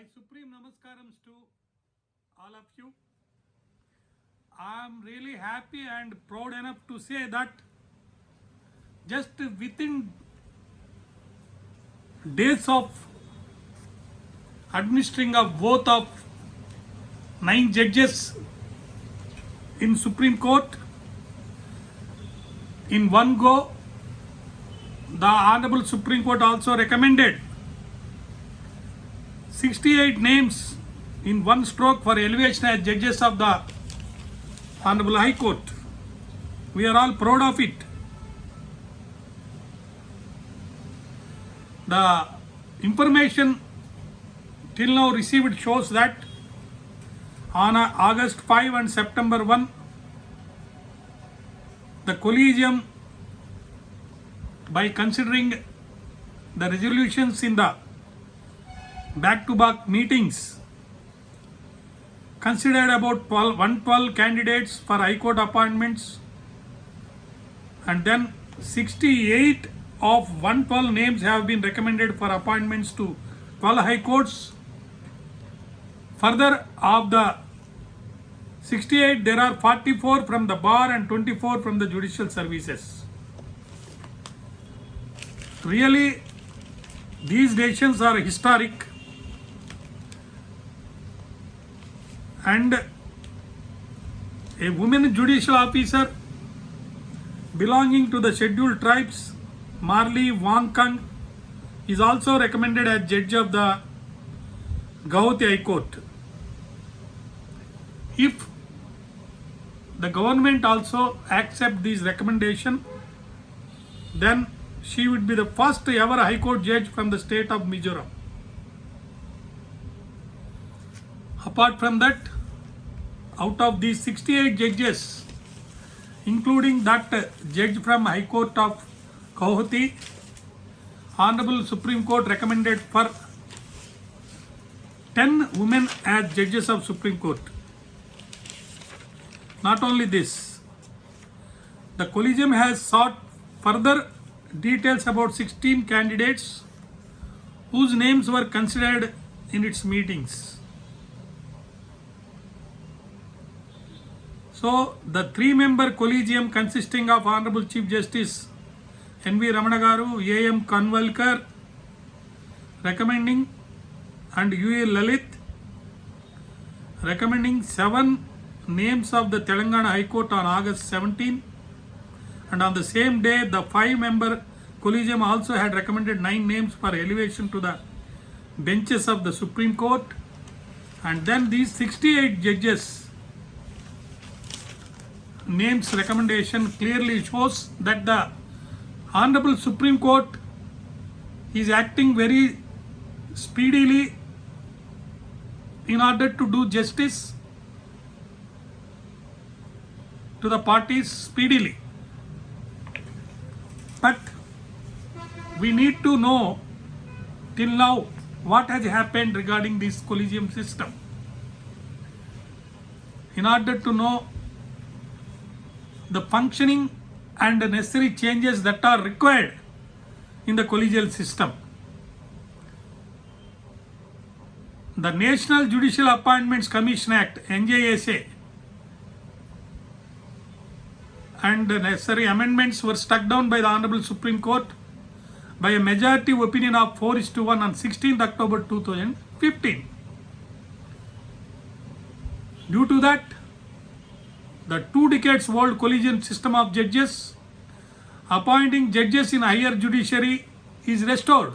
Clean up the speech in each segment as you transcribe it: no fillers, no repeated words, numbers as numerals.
My supreme namaskarams to all of you. I am really happy and proud enough to say that just within days of administering a oath of 9 judges in Supreme Court, in one go, the Honorable Supreme Court also recommended 68 names in one stroke for elevation as judges of the Honorable High Court. We are all proud of it. The information till now received shows that on August 5 and September 1, the collegium, by considering the resolutions in the back-to-back meetings, considered about 112 candidates for High Court appointments, and then 68 of 112 names have been recommended for appointments to 12 High Courts. Further, of the 68, there are 44 from the bar and 24 from the judicial services. Really, these decisions are historic, and a woman judicial officer belonging to the scheduled tribes, Marley Wangkang, is also recommended as judge of the Guwahati High Court. If the government also accept this recommendation, then she would be the first ever High Court judge from the state of Mizoram. Apart from that, out of these 68 judges, including that judge from High Court of Guwahati, Honorable Supreme Court recommended for 10 women as judges of Supreme Court. Not only this, the collegium has sought further details about 16 candidates whose names were considered in its meetings. So, the 3-member collegium consisting of Honorable Chief Justice N.V. Ramana Garu, A.M. Kanvalkar recommending, and U.A. Lalit recommending 7 names of the Telangana High Court on August 17, and on the same day the 5-member collegium also had recommended 9 names for elevation to the benches of the Supreme Court. And then these 68 judges names recommendation clearly shows that the Honorable Supreme Court is acting very speedily in order to do justice to the parties speedily. But we need to know till now what has happened regarding this collegium system. In order to know the functioning and the necessary changes that are required in the collegial system, the National Judicial Appointments Commission Act, NJSA, and the necessary amendments were struck down by the Honorable Supreme Court by a majority opinion of 4:1 on 16th October 2015. Due to that, the 2 decades old collegium system of judges appointing judges in higher judiciary is restored.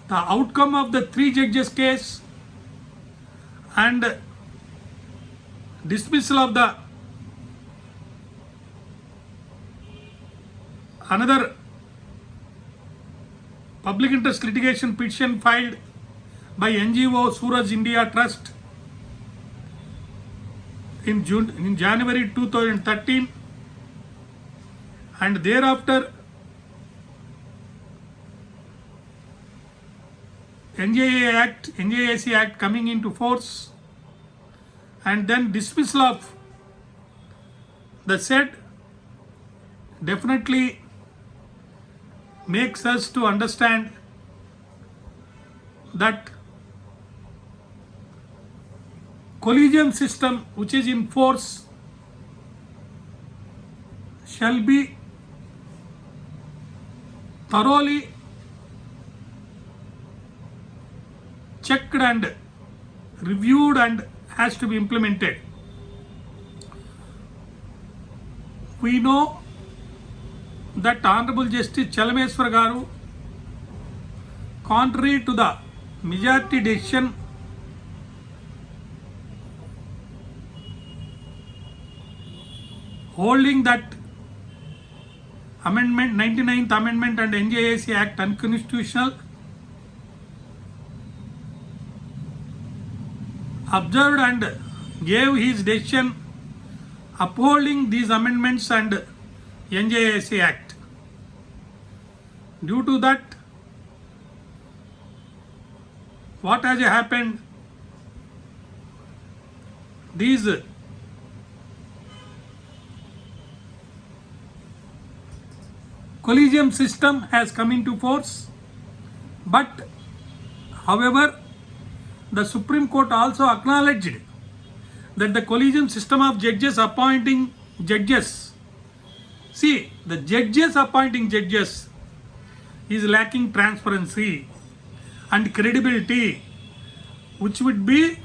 The outcome of the 3 judges case and dismissal of the another public interest litigation petition filed by NGO Suraj India Trust in January 2013, and thereafter NJAC Act coming into force, and then dismissal of the said definitely makes us to understand that collegium system which is in force shall be thoroughly checked and reviewed and has to be implemented. We know that Honorable Justice Chalameswar Garu, contrary to the majority decision, holding that amendment, 99th Amendment and NJAC Act unconstitutional, observed and gave his decision upholding these amendments and NJAC Act. Due to that, what has happened? These collegium system has come into force, but however, the Supreme Court also acknowledged that the collegium system of judges appointing judges, see, the judges appointing judges is lacking transparency and credibility, which would be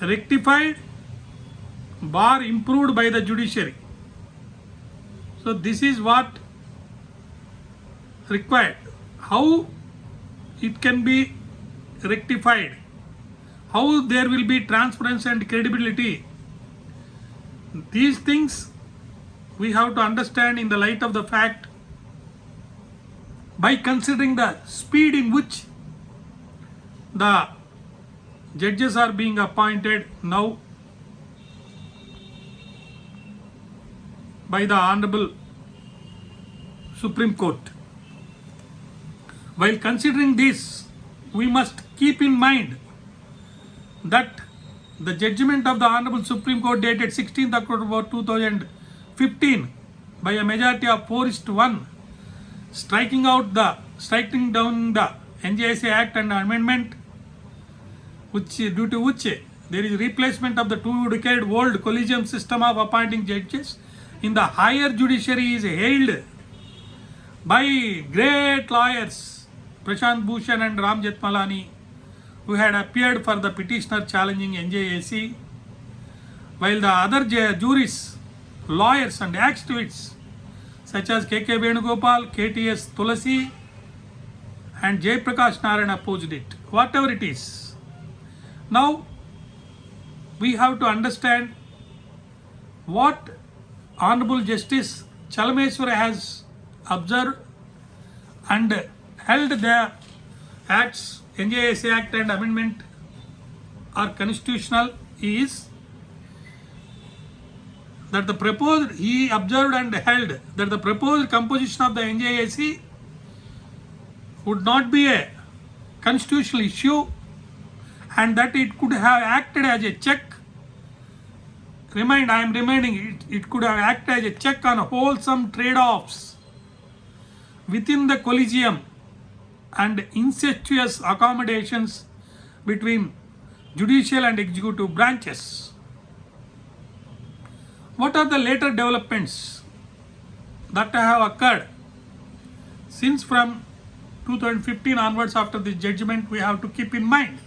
rectified bar improved by the judiciary. So this is what required. How it can be rectified? How there will be transparency and credibility? These things we have to understand in the light of the fact, by considering the speed in which the judges are being appointed now by the Honorable Supreme Court. While considering this, we must keep in mind that the judgment of the Honorable Supreme Court dated 16th October 2015 by a majority of 4:1, striking down the NJAC Act and amendment, due to which there is replacement of the 2-decade-old collegium system of appointing judges in the higher judiciary, is hailed by great lawyers Prashant Bhushan and Ram Jethmalani, who had appeared for the petitioner challenging NJAC, while the other jurists, lawyers and activists such as KK Venugopal, KTS Tulasi and Jay Prakash Narayan opposed it. Whatever it is, now we have to understand what Honorable Justice Chalameswar has observed and held the acts, NJAC Act and amendment are constitutional, is that he observed and held that the proposed composition of the NJAC would not be a constitutional issue and that it could have acted as a check. I am reminding it could have acted as a check on wholesome trade-offs within the collegium and incestuous accommodations between judicial and executive branches. What are the later developments that have occurred since from 2015 onwards after this judgment? We have to keep in mind.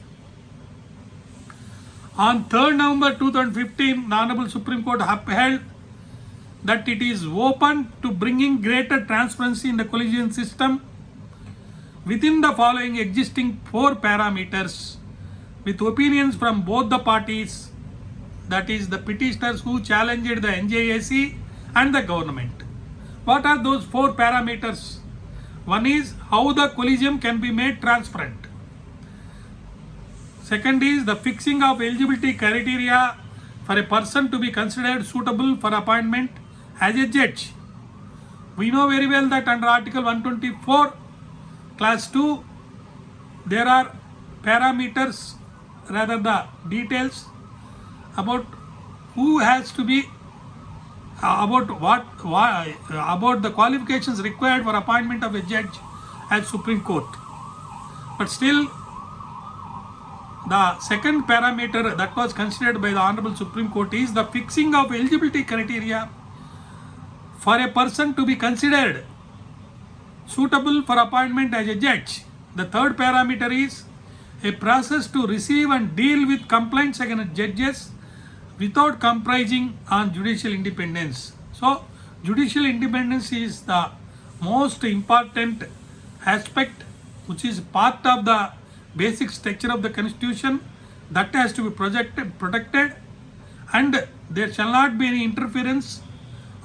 On 3rd November 2015, the Honorable Supreme Court upheld that it is open to bringing greater transparency in the collegium system within the following existing 4 parameters, with opinions from both the parties, that is the petitioners who challenged the NJAC and the government. What are those 4 parameters? One is how the collegium can be made transparent. Second is the fixing of eligibility criteria for a person to be considered suitable for appointment as a judge. We know very well that under Article 124, Class 2, there are parameters, rather the details about who has to be, about the qualifications required for appointment of a judge at Supreme Court. But still, The second parameter that was considered by the Honorable Supreme Court is the fixing of eligibility criteria for a person to be considered suitable for appointment as a judge. The third parameter is a process to receive and deal with complaints against judges without compromising on judicial independence. So, judicial independence is the most important aspect which is part of the basic structure of the constitution that has to be protected, and there shall not be any interference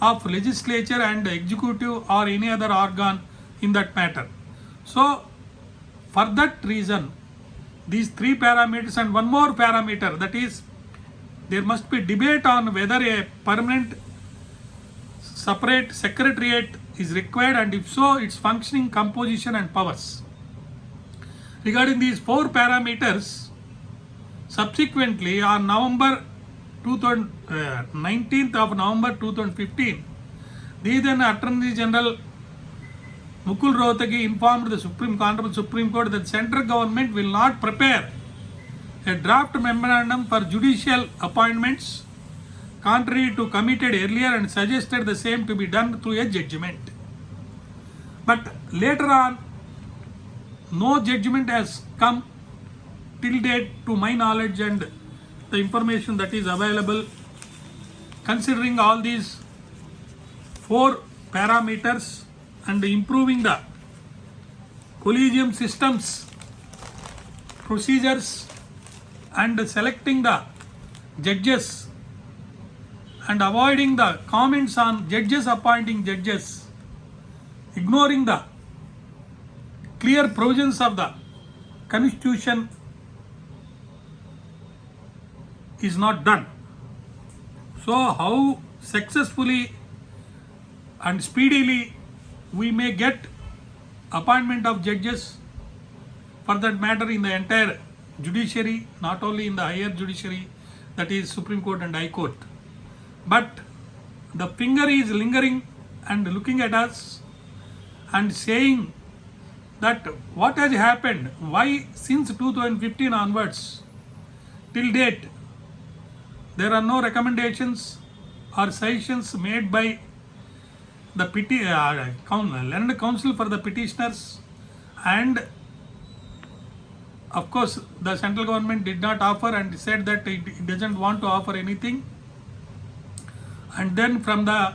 of legislature and executive or any other organ in that matter. So for that reason, these three parameters and one more parameter, that is there must be debate on whether a permanent separate secretariat is required, and if so, its functioning, composition and powers. Regarding these four parameters, subsequently on 19th of November 2015, the then Attorney General Mukul Rohatgi informed the Honorable Supreme Court that central government will not prepare a draft memorandum for judicial appointments contrary to committed earlier, and suggested the same to be done through a judgment. But later on, no judgment has come till date to my knowledge and the information that is available. Considering all these four parameters and improving the collegium systems, procedures and selecting the judges and avoiding the comments on judges appointing judges, ignoring the clear provisions of the constitution is not done. So how successfully and speedily we may get appointment of judges, for that matter in the entire judiciary, not only in the higher judiciary, that is Supreme Court and High Court, but the finger is lingering and looking at us and saying that what has happened, why since 2015 onwards till date there are no recommendations or suggestions made by the learned counsel for the petitioners, and of course the central government did not offer and said that it doesn't want to offer anything, and then from the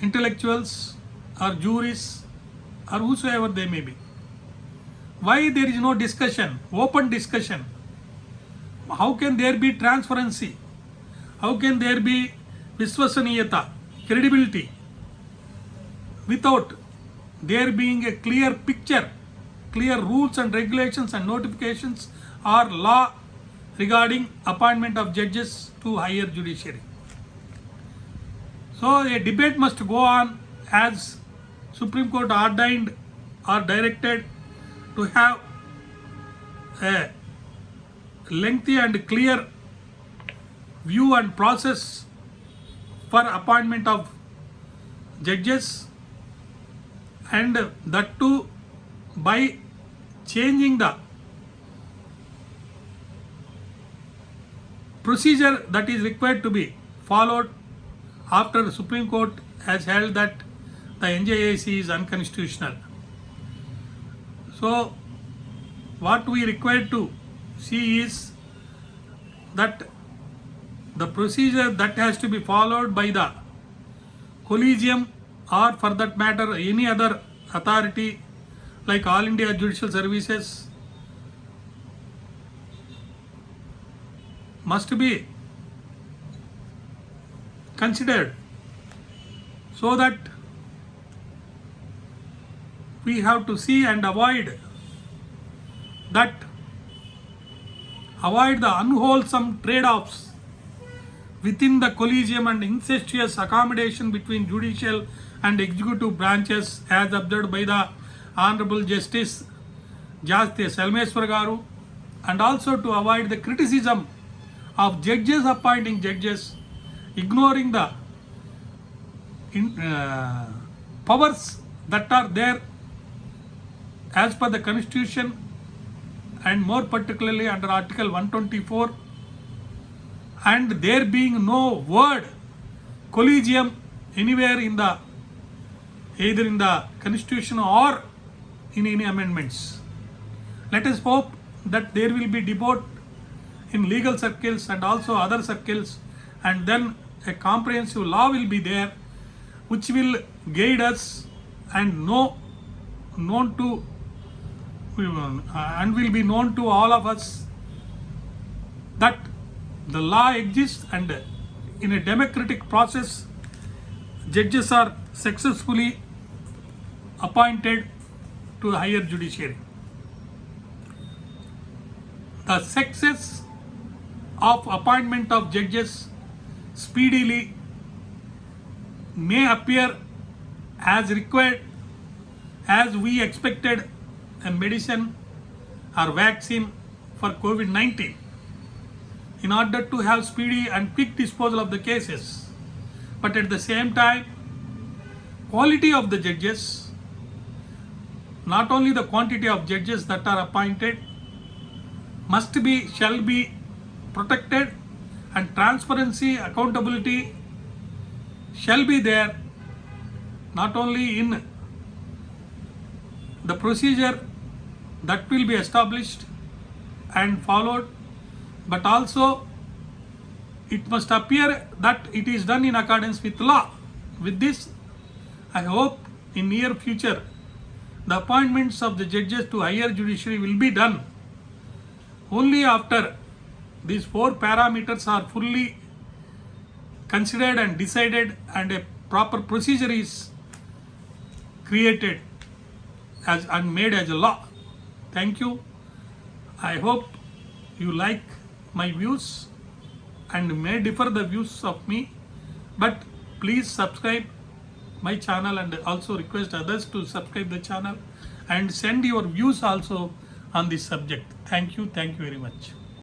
intellectuals or juries or whosoever they may be, why there is no discussion, open discussion? How can there be transparency? How can there be viswasaniyata, credibility, without there being a clear picture, clear rules and regulations and notifications or law regarding appointment of judges to higher judiciary? So a debate must go on as Supreme Court ordained or directed to have a lengthy and clear view and process for appointment of judges, and that too by changing the procedure that is required to be followed after the Supreme Court has held that the NJAC is unconstitutional. So what we require to see is that the procedure that has to be followed by the collegium, or for that matter any other authority like All India Judicial Services, must be considered, so that we have to see and avoid the unwholesome trade-offs within the collegium and incestuous accommodation between judicial and executive branches, as observed by the Honorable Justice Jasti Selmeswar Garu, and also to avoid the criticism of judges appointing judges, ignoring the powers that are there as per the constitution and more particularly under Article 124, and there being no word collegium anywhere in the either in the constitution or in any amendments. Let us hope that there will be debate in legal circles and also other circles, and then a comprehensive law will be there which will guide us and known to and will be known to all of us that the law exists, and in a democratic process judges are successfully appointed to the higher judiciary. The success of appointment of judges speedily may appear as required as we expected a medicine or vaccine for COVID-19 in order to have speedy and quick disposal of the cases. But at the same time, quality of the judges, not only the quantity of judges that are appointed, shall be protected, and transparency, accountability shall be there, not only in the procedure that will be established and followed, but also it must appear that it is done in accordance with law. With this, I hope in near future the appointments of the judges to higher judiciary will be done only after these 4 parameters are fully considered and decided, and a proper procedure is created and made as a law. Thank you. I hope you like my views and may differ the views of me, but please subscribe my channel and also request others to subscribe the channel and send your views also on this subject. Thank you very much.